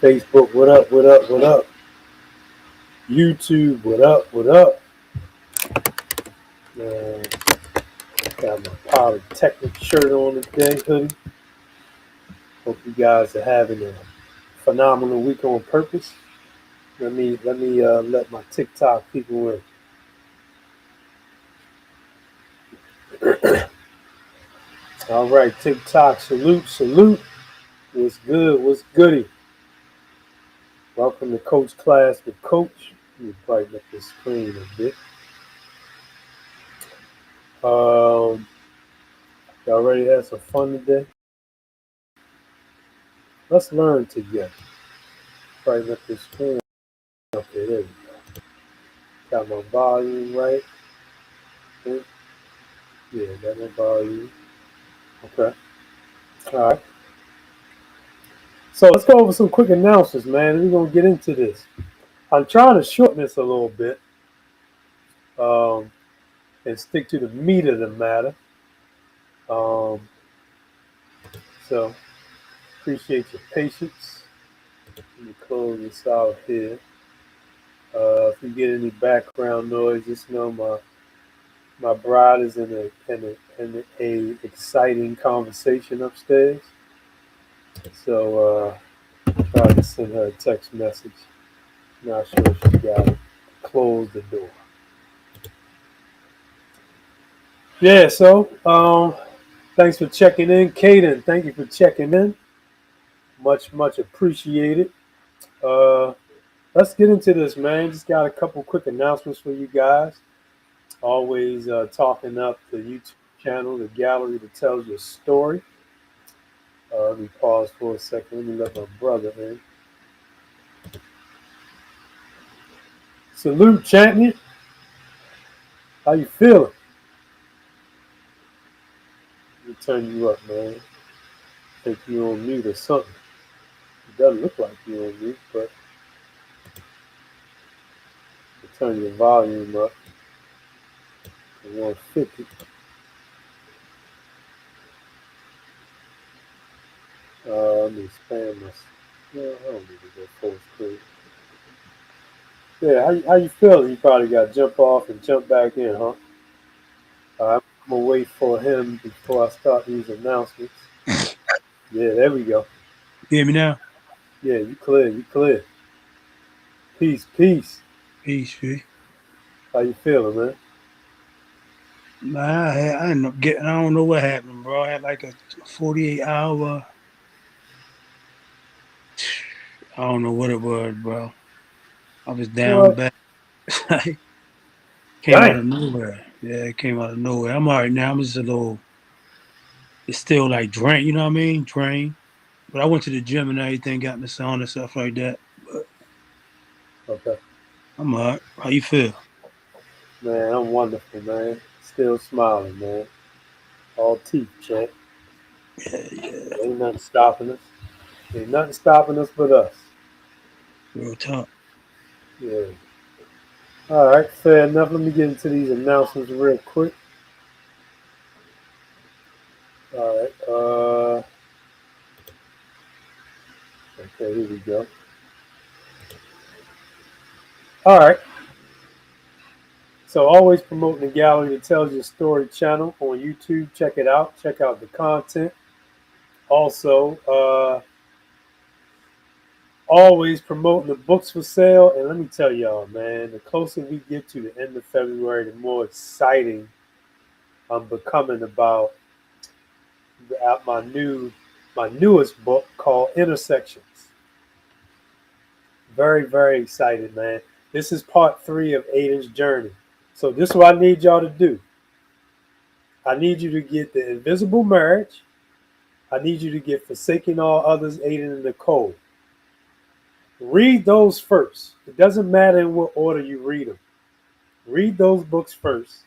Facebook, what up, what up, what up? YouTube, what up, what up? Man, got my Polytechnic shirt on today, hoodie. Hope you guys are having a phenomenal week on purpose. Let me let my TikTok people in. All right, TikTok, salute, salute. What's good? What's goody? Welcome to Coach Class with Coach. Let me brighten up this screen a bit. Y'all ready to have some fun today? Let's learn together. Brighten up this screen. Okay, there we go. Got my volume right. Okay. Yeah, got my volume. Okay. All right. So let's go over some quick announcements, man. We're gonna get into this. I'm trying to shorten this a little bit, um, and stick to the meat of the matter. Um, so appreciate your patience. Let me close this out here. If you get any background noise, just know my bride is in a exciting conversation upstairs. So tried to send her a text message. Not sure if she got it. Close the door. Yeah. So thanks for checking in, Kaden. Thank you for checking in. Much appreciated. Uh, let's get into this, man. Just got a couple quick announcements for you guys. Always talking up the YouTube channel, the gallery that tells your story. Let me pause for a second. Let me let my brother in. Salute, champion. How you feeling? Let me turn you up, man. Think you on mute or something. It doesn't look like you on mute, but turn your volume up to 150. Let me expand this. No, I don't need to go full screen. Yeah, how you feeling? You probably got to jump off and jump back in, huh? I'm gonna wait for him before I start these announcements. Yeah, there we go. You hear me now? Yeah, you clear, you clear. Peace, peace. Peace, P. How you feeling, man? I ended up getting, I don't know what happened, bro. I had like a 48 hour, I don't know what it was, bro. I was down What? bad. Came out Dang. of nowhere. Yeah, it came out of nowhere. I'm all right now. I'm just a little, it's still like drained, you know what I mean? Drained. But I went to the gym and everything, got in the sauna and stuff like that. But Okay. I'm all right. How you feel? Man, I'm wonderful, man. Still smiling, man. All teeth, champ. Yeah, yeah. Ain't nothing stopping us. Ain't nothing stopping us but us. Real talk. Yeah. All right, fair enough. Let me get into these announcements real quick. All right. Okay, here we go. All right. So always promoting the gallery that tells your story channel on YouTube. Check it out. Check out the content. Also, always promoting the books for sale. And let me tell y'all, man, the closer we get to the end of February, the more exciting I'm becoming about my newest book called Intersections. Very excited, man. This is part 3 of Aiden's journey. So this is what I need y'all to do. I need you to get the Invisible Marriage. I need you to get Forsaking All Others, Aiden and Nicole. Read those first. It doesn't matter in what order you read them. Read those books first.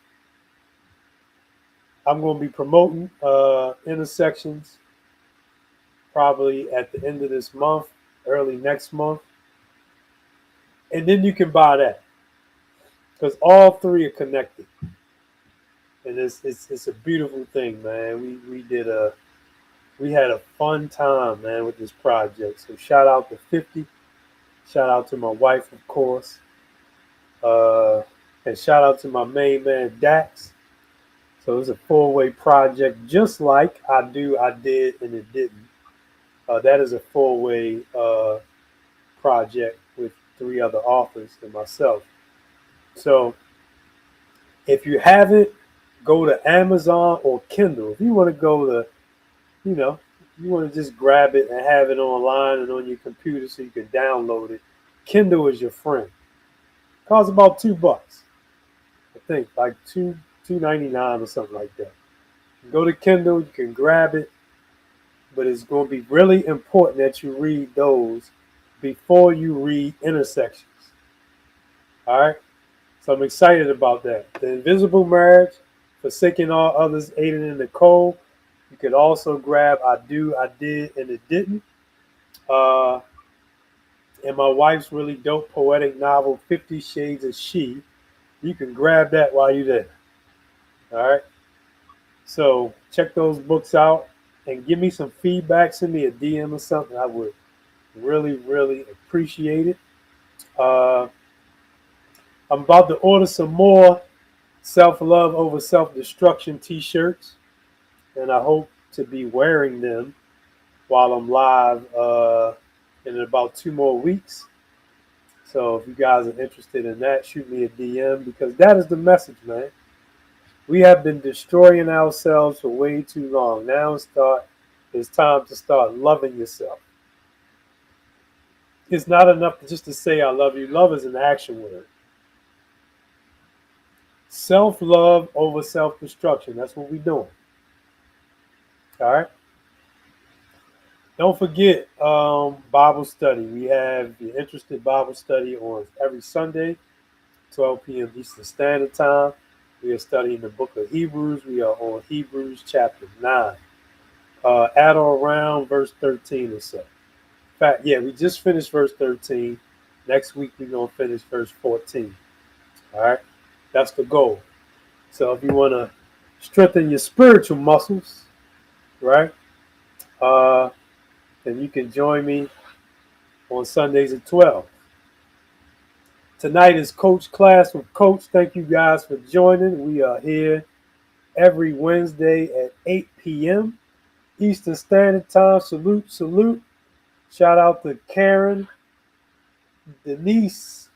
I'm going to be promoting Intersections probably at the end of this month, early next month. And then you can buy that because all 3 are connected. And it's a beautiful thing, man. We did a we had a fun time, man, with this project. So shout out to 50. Shout out to my wife, of course. Uh, and shout out to my main man, Dax. So it was a four-way project, just like I did, and it didn't. That is a four-way project with three other authors and myself. So if you haven't, go to Amazon or Kindle. If you want to go to, you know, you want to just grab it and have it online and on your computer so you can download it. Kindle is your friend. Costs about $2. I think like $2.99 or something like that. Go to Kindle, you can grab it, but it's going to be really important that you read those before you read Intersections. All right. So I'm excited about that. The Invisible Marriage, Forsaking All Others, Aiden and Nicole. You could also grab I Do, I Did, and It Didn't. Uh, and my wife's really dope poetic novel, 50 Shades of She. You can grab that while you're there. All right. So check those books out and give me some feedback. Send me a DM or something. I would really, really appreciate it. Uh, I'm about to order some more Self Love Over Self Destruction t shirts, and I hope to be wearing them while I'm live in about 2 more weeks. So if you guys are interested in that, shoot me a DM because that is the message, man. We have been destroying ourselves for way too long. Now it's time to start loving yourself. It's not enough just to say I love you. Love is an action word. Self love over self destruction. That's what we're doing. All right. Don't forget Bible study. We have the Interested Bible study on every Sunday, 12 p.m. Eastern Standard Time. We are studying the book of Hebrews. We are on Hebrews chapter 9. At or around verse 13 or so. In fact, yeah, we just finished verse 13. Next week, we're going to finish verse 14. All right. That's the goal. So if you want to strengthen your spiritual muscles, right, then you can join me on Sundays at 12. Tonight is Coach Class with Coach. Thank you guys for joining. We are here every Wednesday at 8 p.m. Eastern Standard Time. Salute, salute. Shout out to Karen, Denise,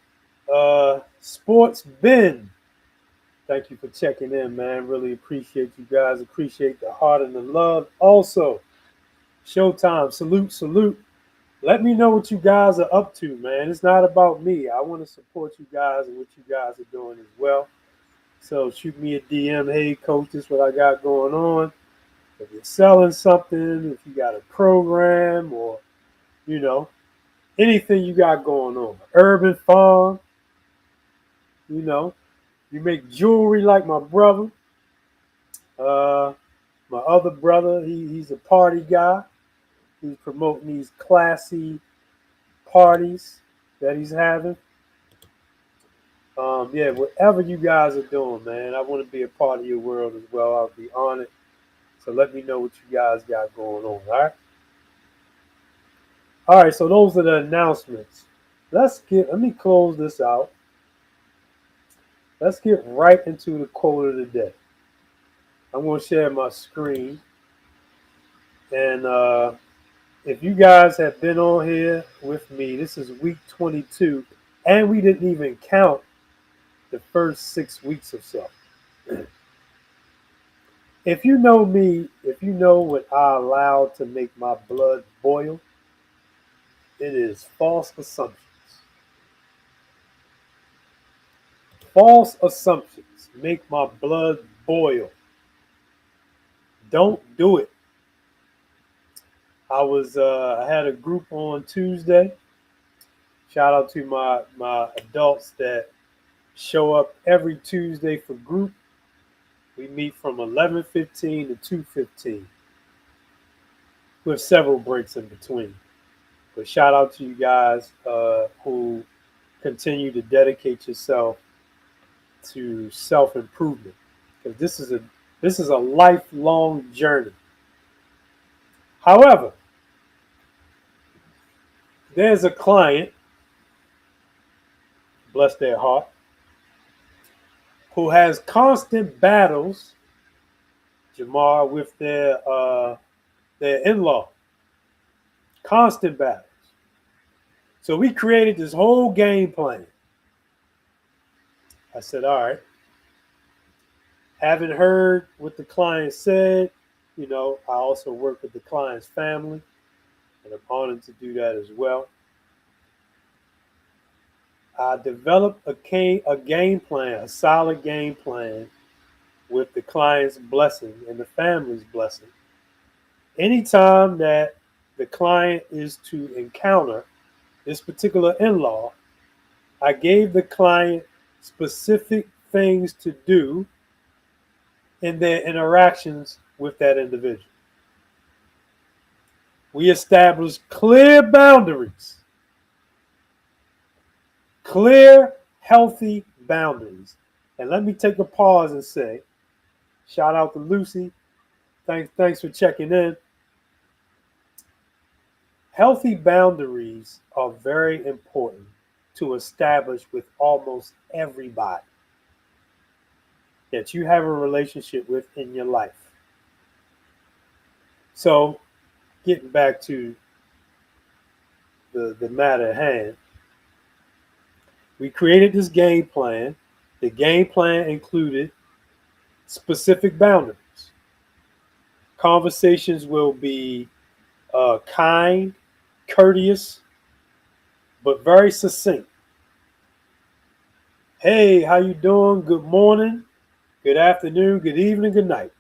Sports Ben. Thank you for checking in, man. Really appreciate you guys. Appreciate the heart and the love. Also, Showtime, salute, salute. Let me know what you guys are up to, man. It's not about me. I want to support you guys and what you guys are doing as well. So shoot me a DM. Hey, coach, this is what I got going on. If you're selling something, if you got a program or, you know, anything you got going on. Urban farm, you know, you make jewelry like my brother. My other brother, he's a party guy. He's promoting these classy parties that he's having. Yeah, whatever you guys are doing, man, I want to be a part of your world as well. I'll be honored. So let me know what you guys got going on. All right. All right. So those are the announcements. Let me close this out. Let's get right into the quote of the day. I'm going to share my screen. And if you guys have been on here with me, this is week 22. And we didn't even count the first 6 weeks or so. If you know me, if you know what I allow to make my blood boil, it is false assumptions. False assumptions make my blood boil. Don't do it. I had a group on Tuesday. Shout out to my adults that show up every Tuesday for group. We meet from 11:15 to 2:15 with several breaks in between. But shout out to you guys who continue to dedicate yourself to self-improvement because this is a lifelong journey. However, there's a client, bless their heart, who has constant battles, Jamar, with their in-law. Constant battles. So we created this whole game plan. I said, all right. Having heard what the client said, I also work with the client's family, and I'm honored to do that as well. I developed a game plan, a solid game plan with the client's blessing and the family's blessing. Anytime that the client is to encounter this particular in-law, I gave the client specific things to do in their interactions with that individual. We established clear boundaries, clear, healthy boundaries. And let me take a pause and say, shout out to Lucy. Thanks for checking in. Healthy boundaries are very important to establish with almost everybody that you have a relationship with in your life. So, getting back to the matter at hand, we created this game plan. The game plan included specific boundaries. Conversations will be kind, courteous, but very succinct. Hey, how you doing? Good morning, good afternoon, good evening, good night.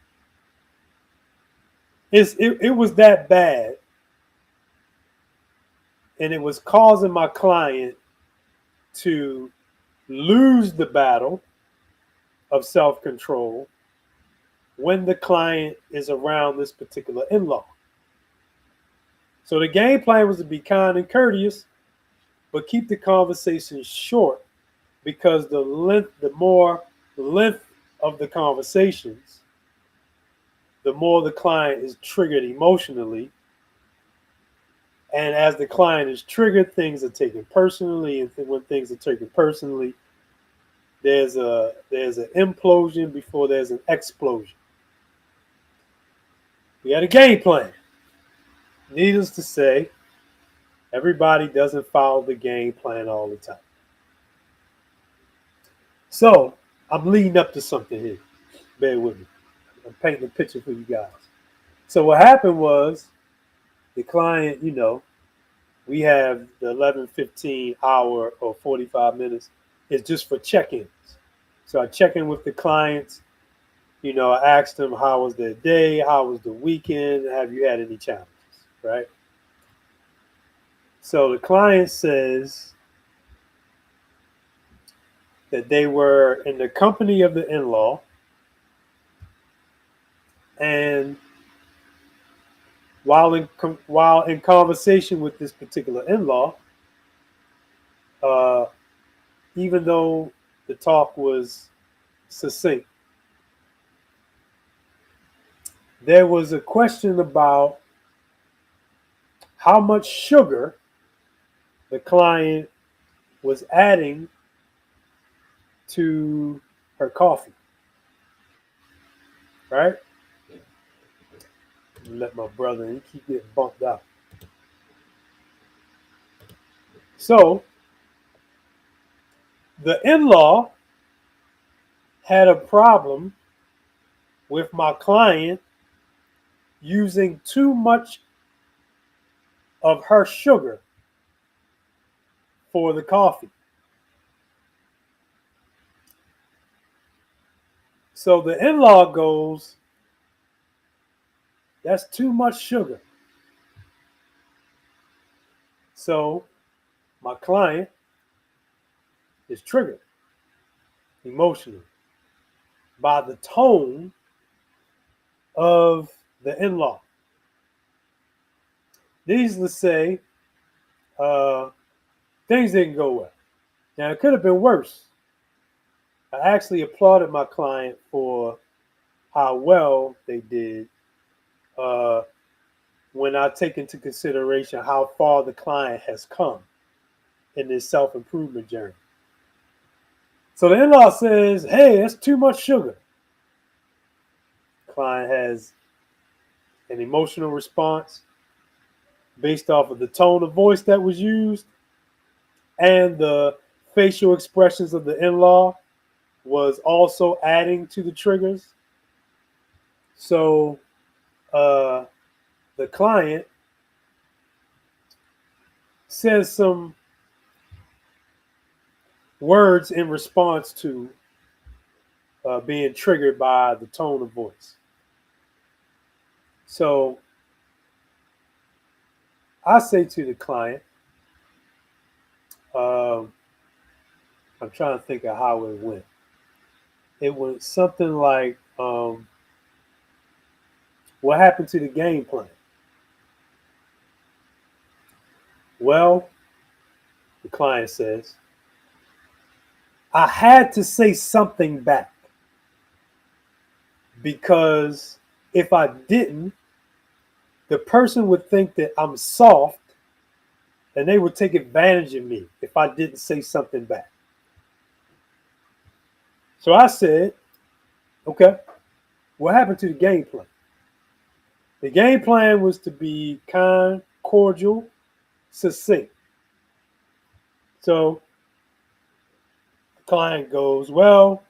It was that bad, and it was causing my client to lose the battle of self-control when the client is around this particular in-law. So the game plan was to be kind and courteous, but keep the conversation short, because the more length of the conversations, the more the client is triggered emotionally. And as the client is triggered, things are taken personally. And when things are taken personally, there's an implosion before there's an explosion. We had a game plan. Needless to say, everybody doesn't follow the game plan all the time. So I'm leading up to something here. Bear with me. I'm painting a picture for you guys. So what happened was the client, we have the 11:15 hour or 45 minutes is just for check-ins. So I check in with the clients. I asked them how was their day, how was the weekend, have you had any challenges, right? So the client says that they were in the company of the in-law, and while in conversation with this particular in-law, uh, even though the talk was succinct, there was a question about how much sugar the client was adding to her coffee, right? Let my brother, he keep getting bumped out. So the in-law had a problem with my client using too much of her sugar for the coffee. So the in-law goes, that's too much sugar. So my client is triggered emotionally by the tone of the in-law. Needless to say, things didn't go well. Now, it could have been worse. I actually applauded my client for how well they did. when I take into consideration how far the client has come in this self-improvement journey. So the in-law says, hey, that's too much sugar. Client has an emotional response based off of the tone of voice that was used and the facial expressions of the in-law was also adding to the triggers. So the client says some words in response to being triggered by the tone of voice. So I say to the client, I'm trying to think of how it went. It went something like, what happened to the game plan? Well, the client says, I had to say something back because if I didn't, the person would think that I'm soft and they would take advantage of me if I didn't say something back. So I said, okay, what happened to the game plan? The game plan was to be kind, cordial, succinct. So the client goes, well,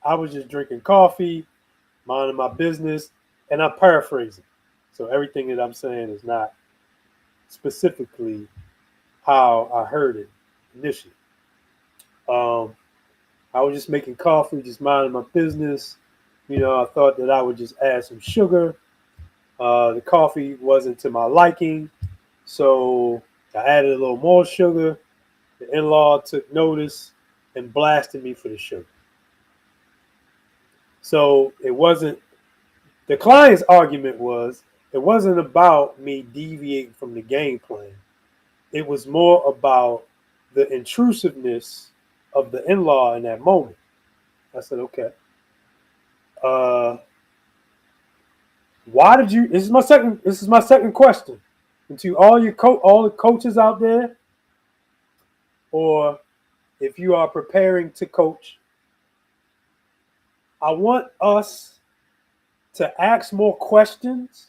I was just drinking coffee, minding my business, and I'm paraphrasing. So everything that I'm saying is not specifically how I heard it initially. I was just making coffee, just minding my business. I thought that I would just add some sugar. The coffee wasn't to my liking, so I added a little more sugar. The in-law took notice and blasted me for the sugar. So it wasn't, the client's argument was, it wasn't about me deviating from the game plan. It was more about the intrusiveness of the in-law in that moment. I said, okay. Why did you? This is my second question. And to all the coaches out there, or if you are preparing to coach, I want us to ask more questions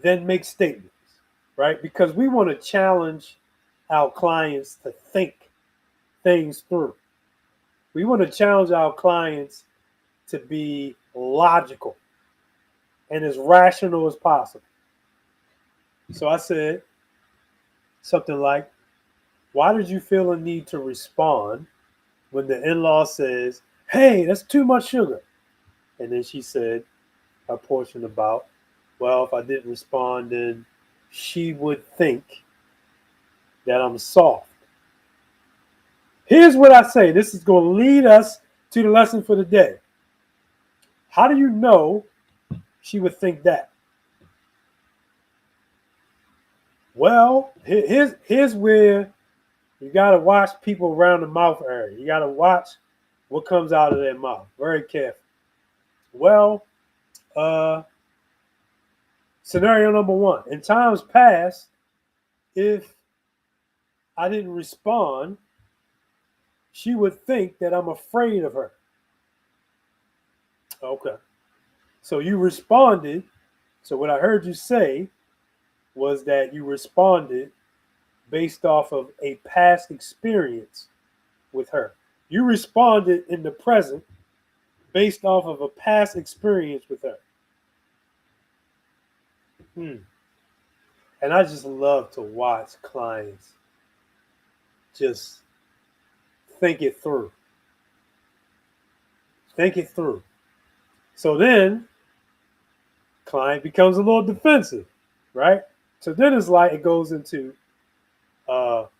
than make statements, right? Because we want to challenge our clients to think things through. We want to challenge our clients to be logical and as rational as possible. So I said something like, why did you feel a need to respond when the in-law says, hey, that's too much sugar? And then she said a portion about, well, if I didn't respond, then she would think that I'm soft. Here's what I say. This is going to lead us to the lesson for the day. How do you know she would think that? Well, here's where you got to watch people around the mouth area. You got to watch what comes out of their mouth. Very careful. Well, scenario number one. In times past, if I didn't respond, she would think that I'm afraid of her. Okay. So you responded. So what I heard you say was that you responded based off of a past experience with her. You responded in the present based off of a past experience with her. And I just love to watch clients just think it through. Think it through. So then, client becomes a little defensive, right? So then it's like it goes into, well,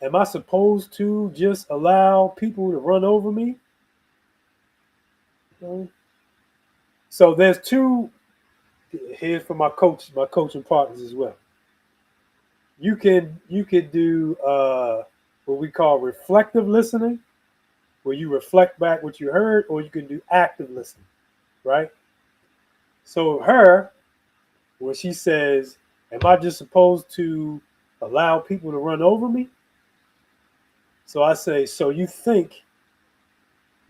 am I supposed to just allow people to run over me? So there's two. Here's for my coaching partners as well. You could do what we call reflective listening, where you reflect back what you heard, or you can do active listening, right? So her, when she says, am I just supposed to allow people to run over me? So I say, so you think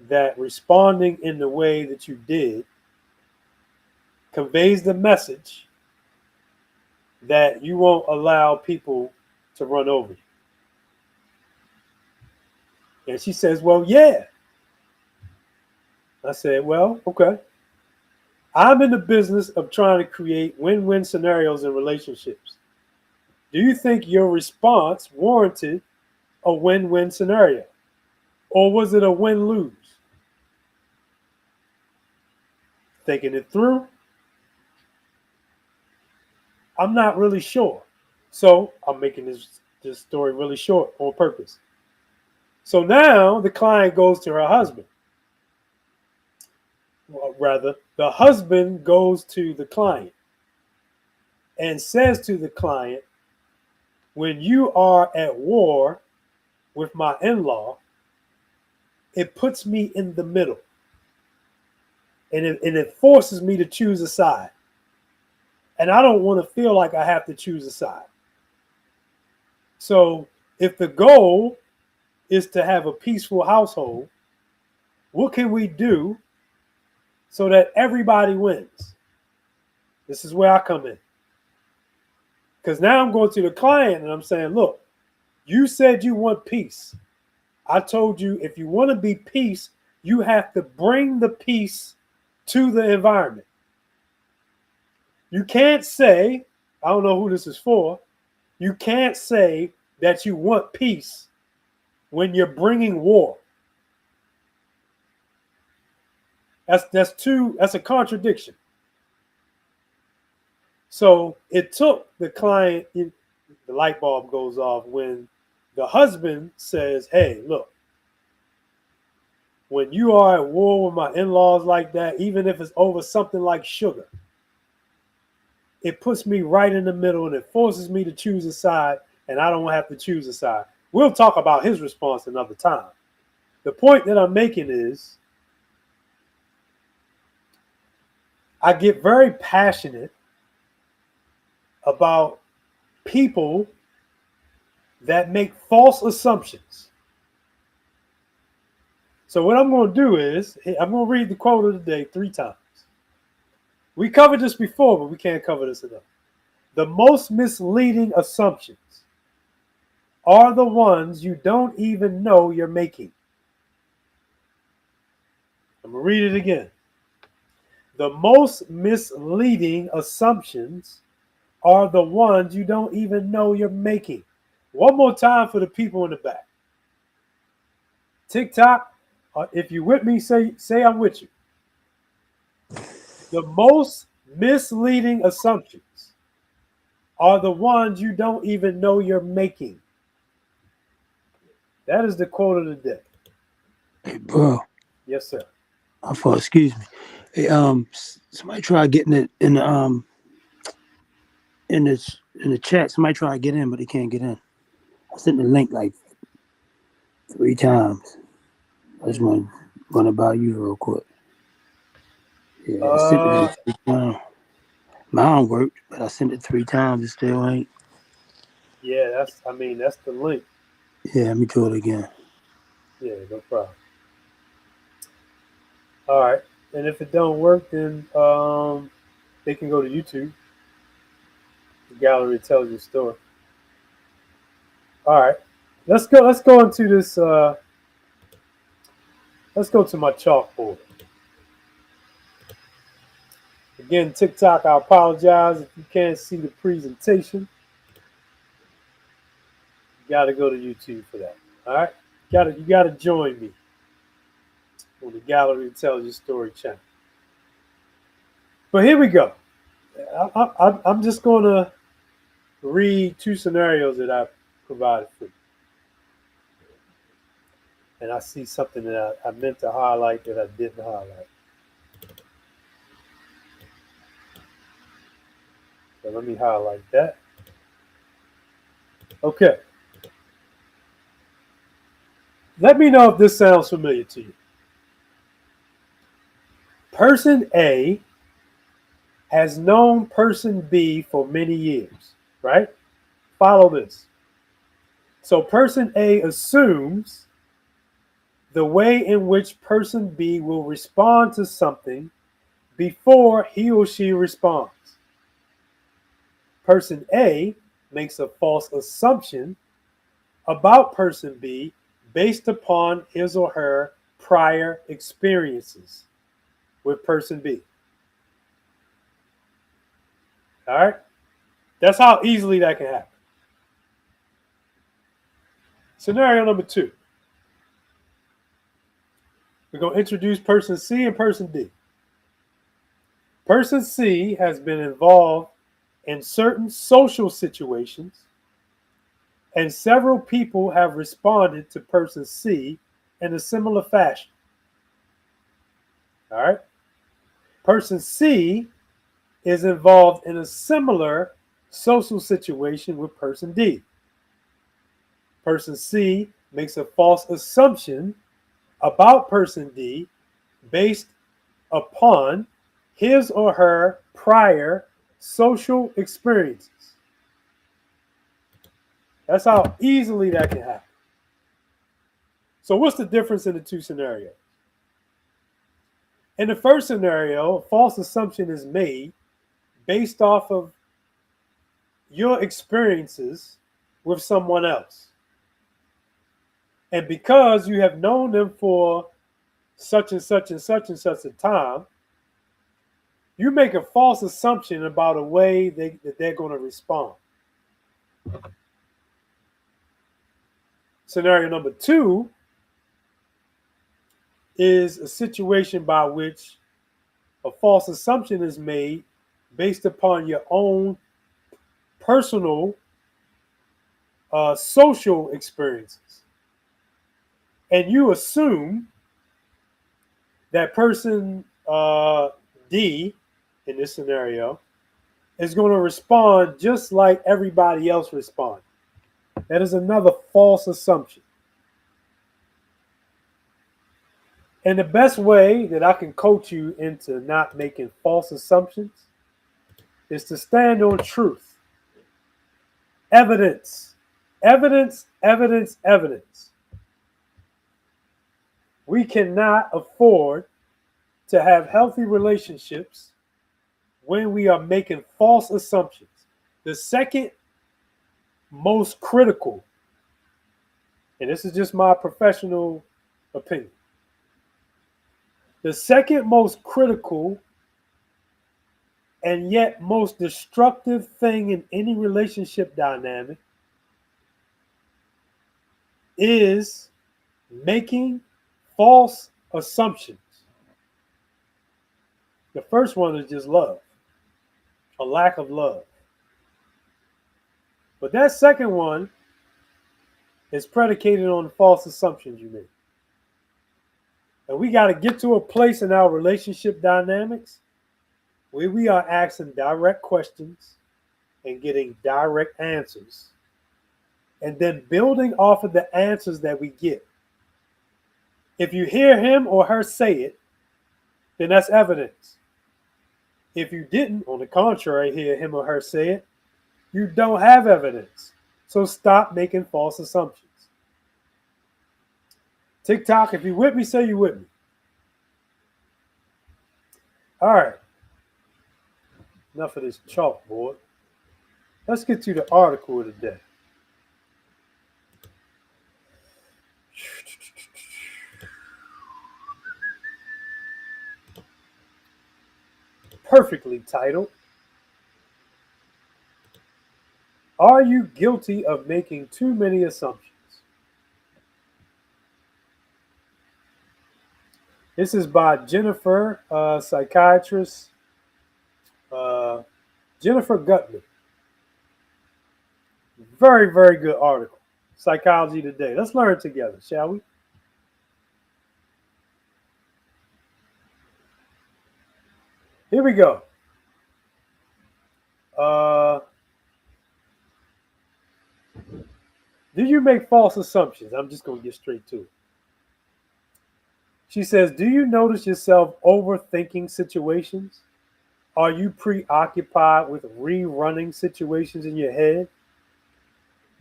that responding in the way that you did conveys the message that you won't allow people to run over you? And she says, well, yeah. I said, well, okay. I'm in the business of trying to create win-win scenarios in relationships. Do you think your response warranted a win-win scenario? Or was it a win-lose? Thinking it through, I'm not really sure. So I'm making this story really short on purpose. So now the client goes to her husband. Well, rather, the husband goes to the client and says to the client, when you are at war with my in-law, it puts me in the middle. And it forces me to choose a side. And I don't want to feel like I have to choose a side. So if the goal is to have a peaceful household, what can we do so that everybody wins? This is where I come in. Because now I'm going to the client and I'm saying, look, you said you want peace. I told you if you want to be peace, you have to bring the peace to the environment. You can't say, I don't know who this is for, you can't say that you want peace when you're bringing war. That's a contradiction. So it took the client, the light bulb goes off when the husband says, hey, look, when you are at war with my in-laws like that, even if it's over something like sugar, it puts me right in the middle and it forces me to choose a side, and I don't have to choose a side. We'll talk about his response another time. The point that I'm making is I get very passionate about people that make false assumptions. So what I'm going to do is I'm going to read the quote of the day 3 times. We covered this before, but we can't cover this enough. The most misleading assumptions are the ones you don't even know you're making. I'm going to read it again. The most misleading assumptions are the ones you don't even know you're making. One more time for the people in the back. TikTok, if you're with me, say I'm with you. The most misleading assumptions are the ones you don't even know you're making. That is the quote of the day. Hey, bro. Yes, sir. I thought, excuse me. Hey, somebody try getting it in the in the chat. Somebody try to get in, but they can't get in. I sent the link like 3 times. I just want to run about you real quick. Yeah, I sent it like 3 times. Mine worked, but I sent it 3 times. It still ain't. Yeah, that's the link. Yeah, let me do it again. Yeah, no problem. All right. And if it don't work, then they can go to YouTube. The gallery tells your story. All right. Let's go into this let's go to my chalkboard. Again, TikTok, I apologize if you can't see the presentation. You gotta go to YouTube for that. All right. You gotta join me on the Gallery Tells Your Story channel. But here we go. I'm just going to read 2 scenarios that I provided for you. And I see something that I meant to highlight that I didn't highlight. So let me highlight that. Okay. Let me know if this sounds familiar to you. Person A has known person B for many years, right? Follow this. So person A assumes the way in which person B will respond to something before he or she responds. Person A makes a false assumption about person B based upon his or her prior experiences with person B. All right? That's how easily that can happen. Scenario number 2. We're going to introduce person C and person D. Person C has been involved in certain social situations, and several people have responded to person C in a similar fashion. All right? Person C is involved in a similar social situation with person D. Person C makes a false assumption about person D based upon his or her prior social experiences. That's how easily that can happen. So, what's the difference in the two scenarios? In the first scenario, a false assumption is made based off of your experiences with someone else. And because you have known them for such and such and such and such a time, you make a false assumption about a way that they're going to respond. Scenario number 2 is a situation by which a false assumption is made based upon your own personal social experiences. And you assume that person D in this scenario is going to respond just like everybody else responded. That is another false assumption. And the best way that I can coach you into not making false assumptions is to stand on truth. Evidence. Evidence, evidence, evidence. We cannot afford to have healthy relationships when we are making false assumptions. The second most critical, and this is just my professional opinion, the second most critical and yet most destructive thing in any relationship dynamic is making false assumptions. The first one is just love, a lack of love. But that second one is predicated on false assumptions you make. And we got to get to a place in our relationship dynamics where we are asking direct questions and getting direct answers, and then building off of the answers that we get. If you hear him or her say it, then that's evidence. If you didn't, on the contrary, hear him or her say it, you don't have evidence. So stop making false assumptions. TikTok, if you with me, say you with me. All right. Enough of this chalkboard. Let's get to the article of the day. Perfectly titled, Are You Guilty of Making Too Many Assumptions? This is by Jennifer, psychiatrist, Jennifer Gutman. Very, very good article. Psychology Today. Let's learn together, shall we? Here we go. Do you make false assumptions? I'm just going to get straight to it. She says, do you notice yourself overthinking situations? Are you preoccupied with rerunning situations in your head?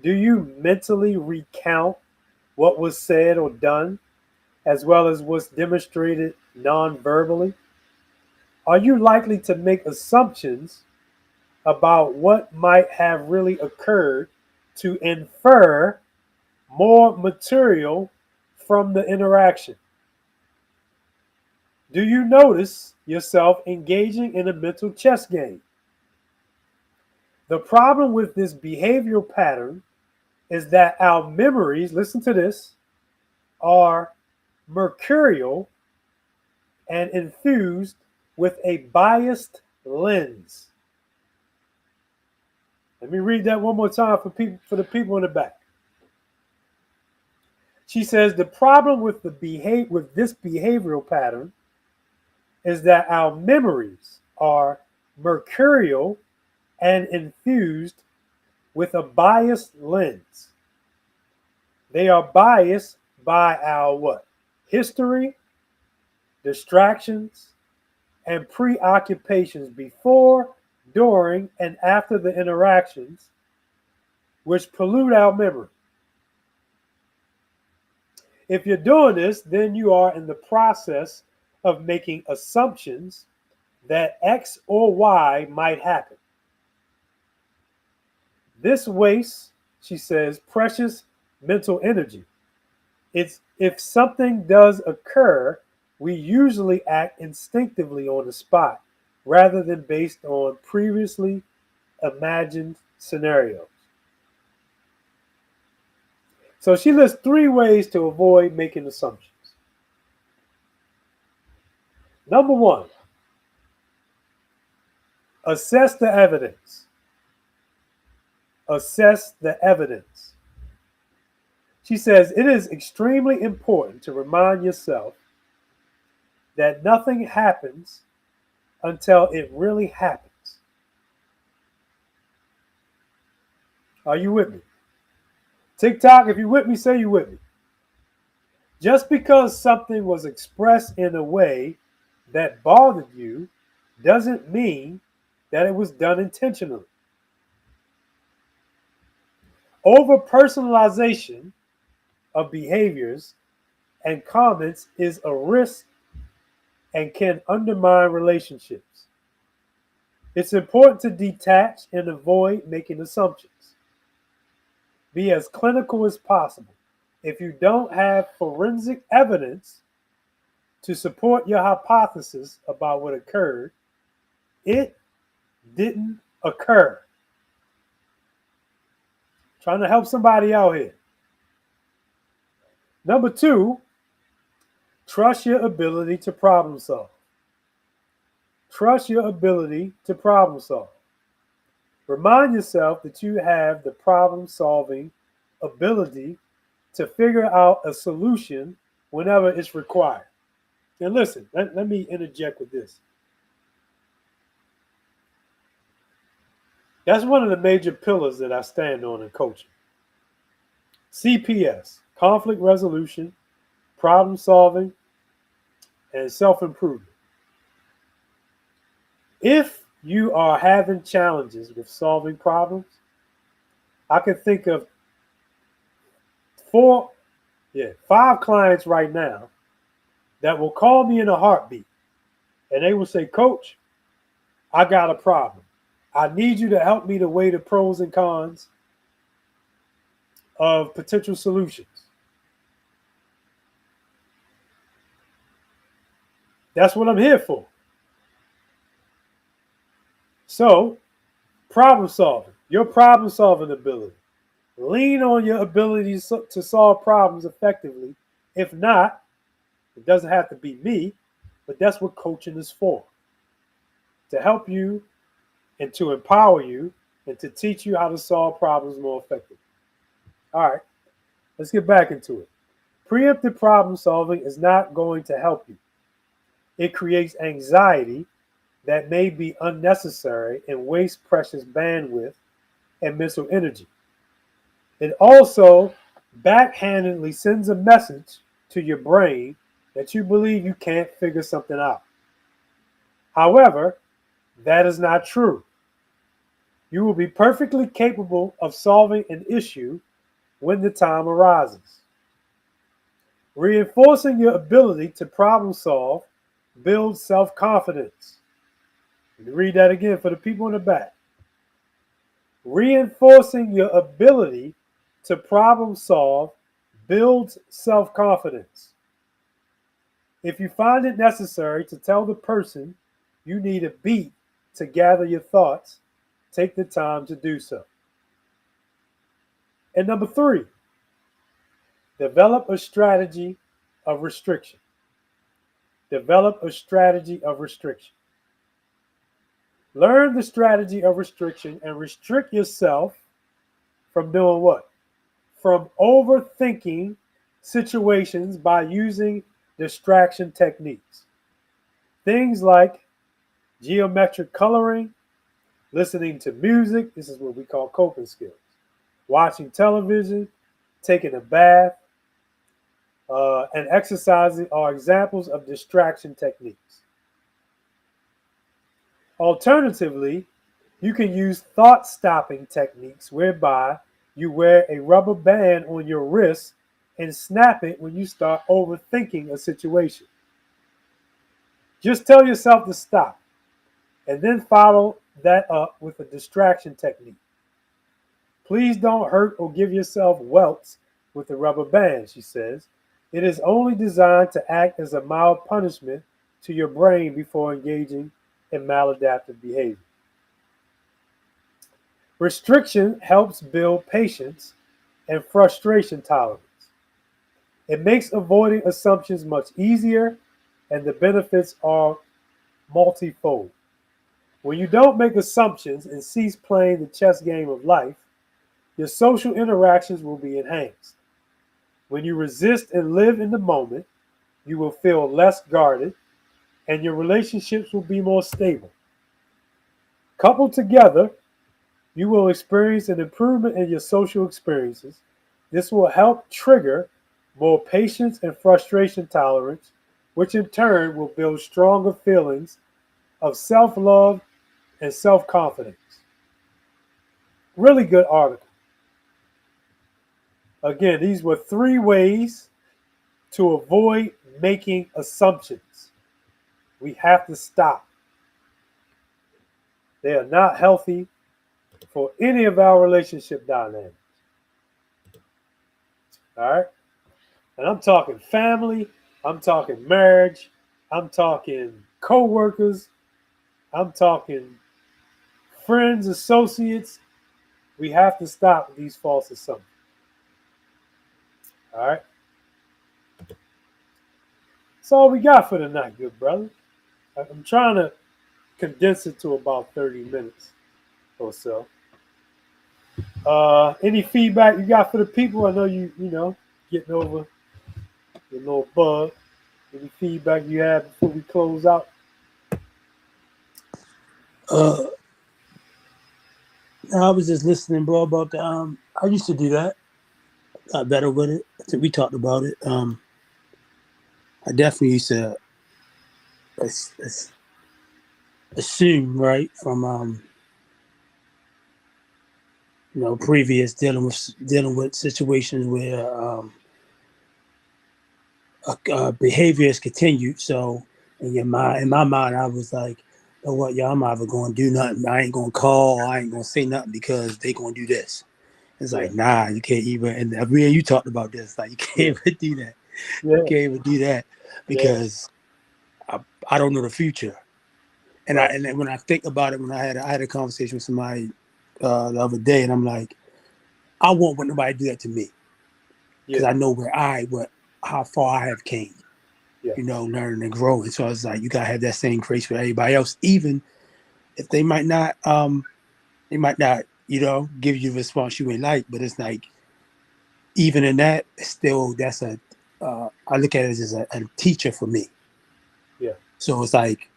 Do you mentally recount what was said or done, as well as what's demonstrated non-verbally? Are you likely to make assumptions about what might have really occurred to infer more material from the interaction? Do you notice yourself engaging in a mental chess game? The problem with this behavioral pattern is that our memories, listen to this, are mercurial and infused with a biased lens. Let me read that one more time for the people in the back. She says the problem with this behavioral pattern is that our memories are mercurial and infused with a biased lens. They are biased by our what? History, distractions, and preoccupations before, during, and after the interactions, which pollute our memory. If you're doing this, then you are in the process of making assumptions that X or Y might happen. This wastes, she says, precious mental energy. It's if something does occur, we usually act instinctively on the spot rather than based on previously imagined scenarios. So she lists 3 ways to avoid making assumptions. Number 1, assess the evidence. Assess the evidence. She says it is extremely important to remind yourself that nothing happens until it really happens. Are you with me? TikTok, if you're with me, say you're with me. Just because something was expressed in a way that bothered you doesn't mean that it was done intentionally. Over-personalization of behaviors and comments is a risk and can undermine relationships. It's important to detach and avoid making assumptions. Be as clinical as possible. If you don't have forensic evidence to support your hypothesis about what occurred, it didn't occur. Trying to help somebody out here. Number 2, trust your ability to problem solve. Trust your ability to problem solve. Remind yourself that you have the problem solving ability to figure out a solution whenever it's required. And listen, let me interject with this. That's one of the major pillars that I stand on in coaching. CPS, conflict resolution, problem solving, and self-improvement. If you are having challenges with solving problems, I can think of 5 clients right now that will call me in a heartbeat and they will say, Coach, I got a problem. I need you to help me to weigh the pros and cons of potential solutions. That's what I'm here for. So, problem solving, your problem solving ability. Lean on your ability to solve problems effectively. If not, it doesn't have to be me, but that's what coaching is for. To help you and to empower you and to teach you how to solve problems more effectively. All right, let's get back into it. Preemptive problem solving is not going to help you. It creates anxiety that may be unnecessary and waste precious bandwidth and mental energy. It also backhandedly sends a message to your brain that you believe you can't figure something out. However, that is not true. You will be perfectly capable of solving an issue when the time arises. Reinforcing your ability to problem solve builds self confidence. Let me read that again for the people in the back. Reinforcing your ability to problem solve builds self confidence. If you find it necessary to tell the person you need a beat to gather your thoughts, take the time to do so. And number 3, develop a strategy of restriction. Develop a strategy of restriction. Learn the strategy of restriction and restrict yourself from doing what? From overthinking situations by using distraction techniques. Things like geometric coloring, listening to music, this is what we call coping skills, watching television, taking a bath, and exercising are examples of distraction techniques. Alternatively, you can use thought stopping techniques whereby you wear a rubber band on your wrist and snap it when you start overthinking a situation. Just tell yourself to stop and then follow that up with a distraction technique. Please don't hurt or give yourself welts with the rubber band, she says. It is only designed to act as a mild punishment to your brain before engaging in maladaptive behavior. Restriction helps build patience and frustration tolerance. It makes avoiding assumptions much easier, and the benefits are multifold. When you don't make assumptions and cease playing the chess game of life, your social interactions will be enhanced. When you resist and live in the moment, you will feel less guarded, and your relationships will be more stable. Coupled together, you will experience an improvement in your social experiences. This will help trigger more patience and frustration tolerance, which in turn will build stronger feelings of self love and self confidence. Really good article. Again, these were 3 ways to avoid making assumptions. We have to stop. They are not healthy for any of our relationship dynamics. All right? And I'm talking family, I'm talking marriage, I'm talking co-workers, I'm talking friends, associates. We have to stop with these false assumptions. All right? That's all we got for tonight, good brother. I'm trying to condense it to about 30 minutes or so. Any feedback you got for the people? I know you getting over your little bug. Any feedback you have before we close out? I was just listening, bro, about the I used to do that. Got better with it. I think we talked about it. I definitely used to assume, right, from previous dealing with situations where behavior is continued. So in my mind, I was like, "Oh, what, y'all? I'm either going to do nothing. I ain't going to call. I ain't going to say nothing because they going to do this." It's like, nah, you can't even. And you talked about this. Like, you can't even do that. Yeah. You can't even do that because I don't know the future. And Right. and when I think about it, when I had a conversation with somebody the other day, and I'm like, I won't want nobody to do that to me because I know how far I have came. Learning and growing. So it's like you gotta have that same grace for everybody else, even if they might not give you the response you would like. But it's like even in that, still that's I look at it as a teacher for me. Yeah. So it's like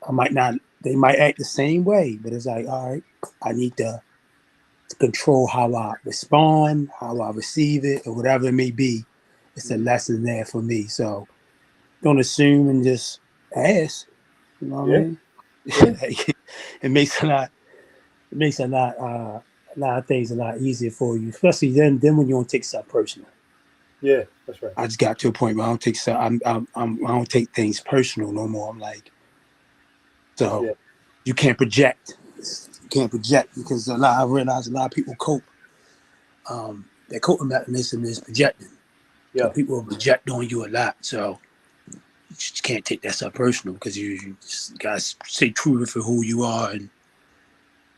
they might act the same way, but it's like, all right, I need to control how I respond, how I receive it, or whatever it may be. It's a lesson there for me. So don't assume and just ask. You know what I mean? Yeah. It makes a lot of things a lot easier for you, especially then when you don't take stuff personal. Yeah, that's right. I just got to a point where I don't take stuff. I don't take things personal no more. I'm like, so Yeah. you can't project. You can't project because I realize a lot of people cope. Their coping mechanism is projecting. So Yeah. people project on you a lot. So you just can't take that stuff personal because you just gotta stay true to who you are and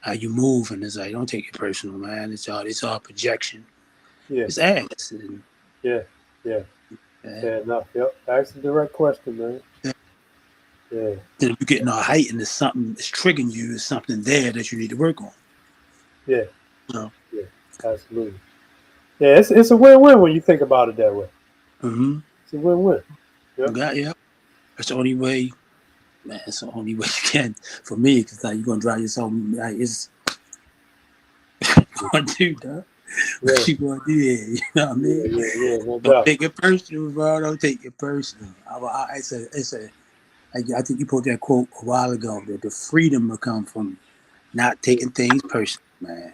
how you move. And it's like, don't take it personal, man. It's all projection. Yeah. It's ass. And, Yeah. Yeah. uh, Fair enough. Yep. Ask a direct question, man. Yeah. then you're getting all height and there's something that's triggering you. There's something there that you need to work on. Yeah. So, Yeah. Absolutely. Yeah, it's a win-win when you think about it that way. It's a win-win. Yep. yeah. That's the only way, man. It's the only way you can for me because like you're gonna drive yourself. Like it's what you do, dog. Yeah. What you gonna do? Here, you know what I Yeah. mean? Yeah. Yeah. No Don't doubt. take it personal, bro. Don't take it personal. It's a. I think you put that quote a while ago that the freedom will come from not Yeah. taking things personal, man.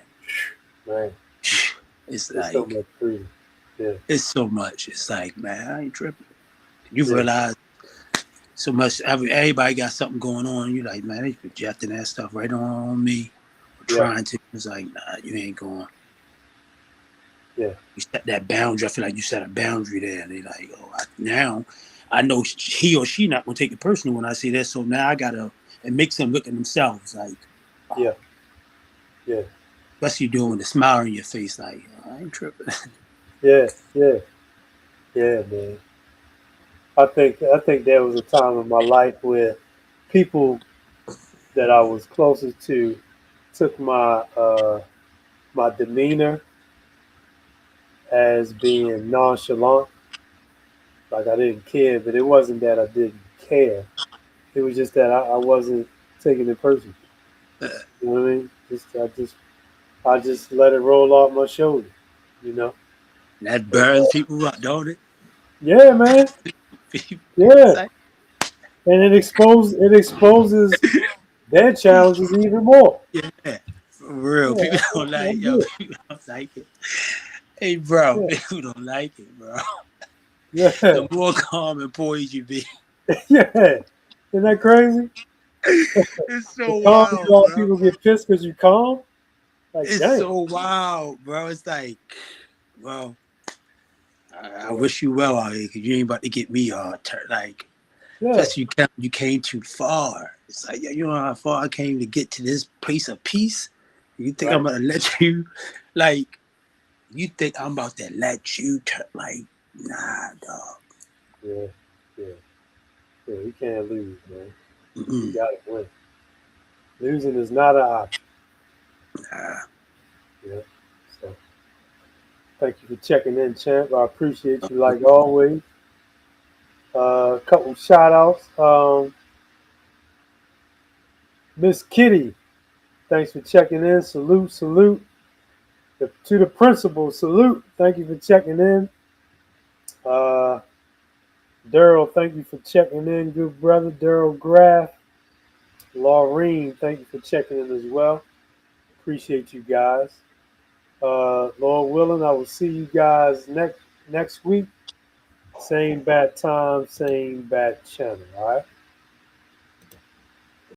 Man, It's it's so like much freedom. Yeah. it's so much. It's like, man, I ain't tripping. You Yeah. realize so much. Everybody got something going on. You like, man, they projecting that stuff right on me. Or Yeah. trying to. It's like, nah, you ain't going. Yeah. You set that boundary. I feel like you set a boundary there. And they like, oh, now I know he or she not gonna take it personal when I see that. So now I gotta. It makes them look at themselves like, Yeah. oh, Yeah. what's you doing? The smile on your face, like, oh, I ain't tripping. Yeah. Yeah. Yeah, man. I think there was a time in my life where people that I was closest to took my demeanor as being nonchalant. Like I didn't care, but it wasn't that I didn't care. It was just that I wasn't taking it personal. You know what I mean? I just let it roll off my shoulder. You know? That And, burns people up, don't it? yeah, man. It's Yeah, like, and it exposes their challenges even more. yeah, for real. Yeah, People I'm, don't like I'm yo. good. People don't like it. Hey, bro, Yeah, people don't like it, bro. yeah, The more calm and poised you be, yeah. Isn't that crazy? it's The so calm wild, y'all bro. people get pissed because you calm. Like, It's dang. so wild, bro. It's like, well, I wish you well out here because you ain't about to get me like, Yeah, plus you came too far. It's like, you know how far I came to get to this place of peace. You think I'm right. gonna let you, like, you think I'm about to let you turn, like, nah, dog. Yeah, yeah, yeah. You can't lose, man. You Mm-mm, got to win. Losing is not an option. nah. Yeah. So, thank you for checking in, champ. I appreciate you like always. A couple shout outs. Miss Kitty, thanks for checking in. Salute, salute. To the principal, salute. Thank you for checking in. Uh, Daryl, thank you for checking in. Good brother, Daryl Graff. Laureen, thank you for checking in as well. Appreciate you guys. Lord willing, I will see you guys next week. Same bad time, same bad channel. All right.